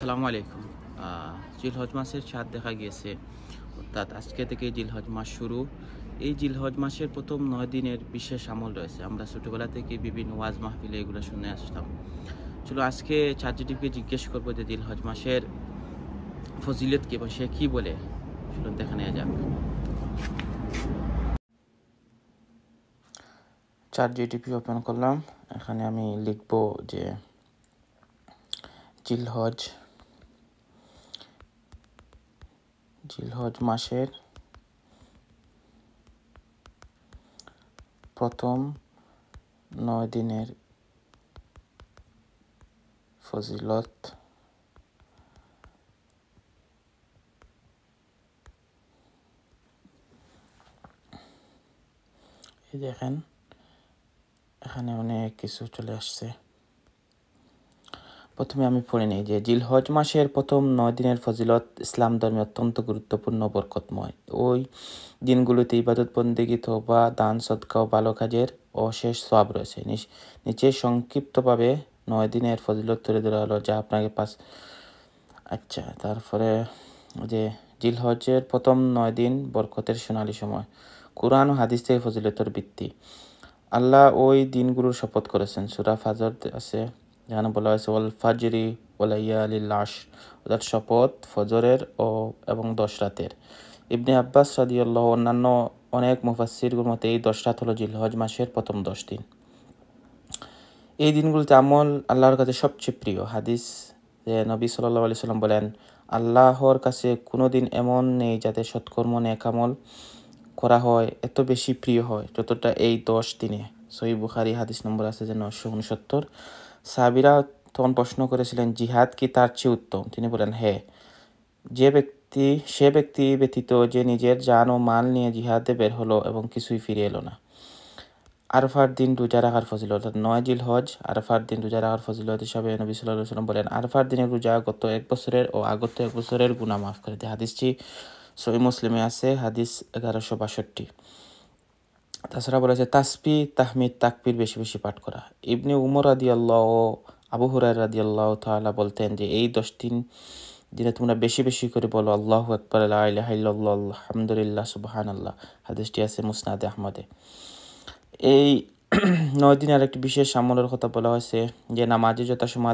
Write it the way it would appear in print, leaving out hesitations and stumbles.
আসসালামু আলাইকুম। জিলহজ মাসের চাঁদ দেখা গিয়েছে, অর্থাৎ আজকে থেকে জিলহজ মাস শুরু। এই জিলহজ মাসের প্রথম 9 দিনের বিশেষ আমল রয়েছে। আমরা ছোটোবেলা থেকে বিভিন্ন ওয়াজ মাহফিলে এগুলো শুনে আসতাম। চলো আজকে চার্জিটিকে জিজ্ঞেস করবো যে জিলহজ মাসের ফজিলত কি এবং সে কী বলে, চলুন দেখে নেওয়া যাক। চার্জিটিপি ওপেন করলাম। এখানে আমি লিখব যে জিলহজ মাসের প্রথম 9 দিনের ফজিলত। এই দেখেন এখানে অনেক কিছু চলে আসছে। প্রথমে আমি পড়ে নিই যে জিলহজ মাসের প্রথম 9 দিনের ফজিলত ইসলাম ধর্মে অত্যন্ত গুরুত্বপূর্ণ বরকতময়। ওই দিনগুলোতে ইবাদত বন্দেগী, তওবা, দান, সদকা ও ভালো কাজের অশেষ সওয়াব রয়েছে। নিচে সংক্ষিপ্তভাবে 9 দিনের ফজিলত তুলে ধরা হলো, যা আপনাকে তারপরে যে জিলহজের প্রথম 9 দিন বরকতের সোনালী সময়। কুরআন ও হাদিস থেকে ফজিলতের ভিত্তি। আল্লাহ ওই দিনগুলোর শপথ করেছেন। সূরা ফাজর আছে, যেখানে বলা হয়েছে ওয়াল ফাজরি ওয়া লায়ালিল আশর, অর্থাৎ শপথ ফজরের এবং 10 রাতের। ইবনে আব্বাস রাদিয়াল্লাহু অন্যান্য অনেক মুফাসসিরদের মতে এই 10 রাত হলো জিলহজ মাসের প্রথম 10 দিন। এই দিনগুলোতে আমল আল্লাহর কাছে সবচেয়ে প্রিয়। হাদিস যে নবী সাল্লাল্লাহু আলাইহি সাল্লাম বলেন, আল্লাহর কাছে কোনো দিন এমন নেই যাতে সৎকর্ম নেক আমল করা হয় এত বেশি প্রিয় হয় যতটা এই 10 দিনে। সহিহ বুখারী হাদিস নম্বর আছে যে 969। সাহাবীরা তখন প্রশ্ন করেছিলেন, জিহাদ কি তার চেয়ে উত্তম? তিনি বলেন, হ্যাঁ, সে ব্যক্তি ব্যতীত যে নিজের জান ও মাল নিয়ে জিহাদে বের হলো এবং কিছুই ফিরে এলো না। আরফার দিন রোজা রাখার ফজিলত, অর্থাৎ 9 জিলহজ আরফার দিন রোজা রাখার ফজিলত হিসাবে নবী সাল্লাল্লাহু আলাইহি ওয়াসাল্লাম বলেন, আরফার দিনের রোজা গত 1 বছরের ও আগত 1 বছরের গুনাহ মাফ করে দেয়। হাদিসটি সহিহ মুসলিমে আছে, হাদিস 1162। তাছাড়া বলেছে তাসবিহ, তাহমিদ, তাকবীর বেশি বেশি পাঠ করা। ইবনে উমর রাদিয়াল্লাহু ও আবু হুরায়রা রাদিয়াল্লাহু তাআলা বলতেন যে এই 10 দিনে তোমরা বেশি বেশি করে বলো আল্লাহু আকবার, লা ইলাহা ইল্লাল্লাহ, আলহামদুলিল্লাহ, সুবহানাল্লাহ। হাদিসটি আছে মুসনাদে আহমদে। এই 9 দিনের একটি বিশেষ আমলের কথা বলা হয়েছে যে নামাজে যথাসময়